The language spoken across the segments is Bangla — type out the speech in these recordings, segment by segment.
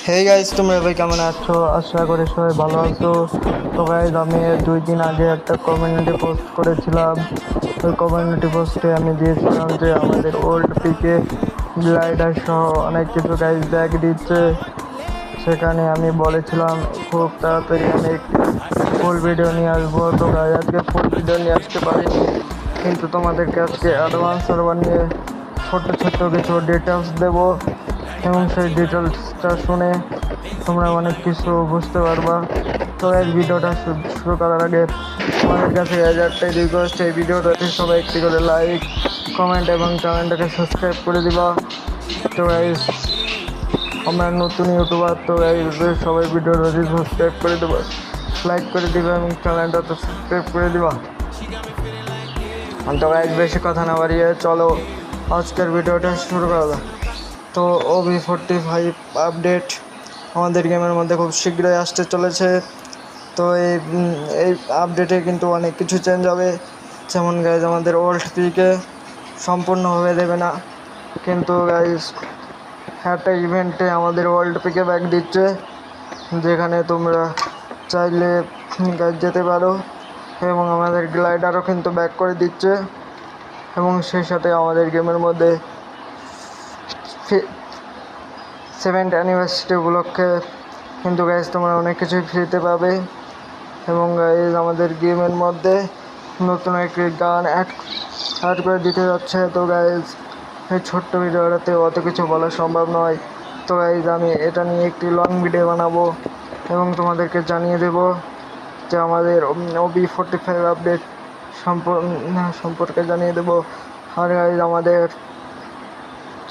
হেই গাইস, তোমরা সবাই কেমন আছো? আশা করি সবাই ভালো আছো। তো গাইস, আমি 2 দিন আগে একটা কমিউনিটি পোস্ট করেছিলাম। ওই কমিউনিটি পোস্টে আমি দিয়েছিলাম যে আমাদের ওল্ড পিকে গ্লাইডার সহ অনেক কিছু গাইস ব্যাগ দিচ্ছে। সেখানে আমি বলেছিলাম খুব তাড়াতাড়ি আমি একটি ফুল ভিডিও নিয়ে আসবো। তো গাইস, আজকে ফুল ভিডিও নিয়ে আসতে পারিনি, কিন্তু তোমাদেরকে আজকে অ্যাডভান্স সার্ভার নিয়ে ছোট্ট ছোট্ট কিছু ডিটেলস দেবো, এবং সেই ডিটেলসটা শুনে তোমরা অনেক কিছু বুঝতে পারবা। তো এই ভিডিওটা শুরু করার আগে আমাদের কাছে একটাই রিকোয়েস্ট, এই ভিডিওটাতে সবাই একটি করে লাইক, কমেন্ট এবং চ্যানেলটাকে সাবস্ক্রাইব করে দিবা। তো গাইস, আমরা নতুন ইউটিউবার, তো গাইস সবাই ভিডিওটাতে সাবস্ক্রাইব করে দেবা, লাইক করে দিবা এবং চ্যানেলটাতে সাবস্ক্রাইব করে দিবা। তো গাইস, বেশি কথা না বাড়িয়ে চলো আজকের ভিডিওটা শুরু করা যাক। তো OB45 আপডেট আমাদের গেমের মধ্যে খুব শীঘ্রই আসতে চলেছে। তো এই আপডেটে কিন্তু অনেক কিছু চেঞ্জ হবে। যেমন গাইজ, আমাদের ওল্ড পিকে সম্পূর্ণভাবে দেবে না, কিন্তু গাইজ একটা ইভেন্টে আমাদের ওল্ড পিকে ব্যাক দিচ্ছে, যেখানে তোমরা চাইলে গাইজ যেতে পারো, এবং আমাদের গ্লাইডারও কিন্তু ব্যাক করে দিচ্ছে। এবং সেই সাথে আমাদের গেমের মধ্যে 7th অ্যানিভার্সারি উপলক্ষে কিন্তু গাইজ তোমরা অনেক কিছুই ফ্রিতে পাবে। এবং গাইজ আমাদের গেমের মধ্যে নতুন একটি গান অ্যাড করে দিতে যাচ্ছে। তো গাইজ, এই ছোট্ট ভিডিওটাতে অত কিছু বলা সম্ভব নয়। তো গাইজ, আমি এটা নিয়ে একটি লং ভিডিও বানাবো এবং তোমাদেরকে জানিয়ে দেব যে আমাদের OB45 আপডেট সম্পর্কে জানিয়ে দেব। আর গাইজ, আমাদের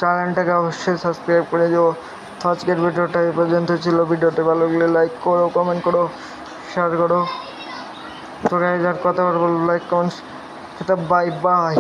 চ্যানেলটাকে অবশ্যই সাবস্ক্রাইব করে দিও। তো আজকের ভিডিওটা এই পর্যন্ত ছিল। ভিডিওটা ভালো লাগলে লাইক করো, কমেন্ট করো, শেয়ার করো। তো গাইজ, আর কথা বলবো, লাইক কমেন্ট, বাই বাই।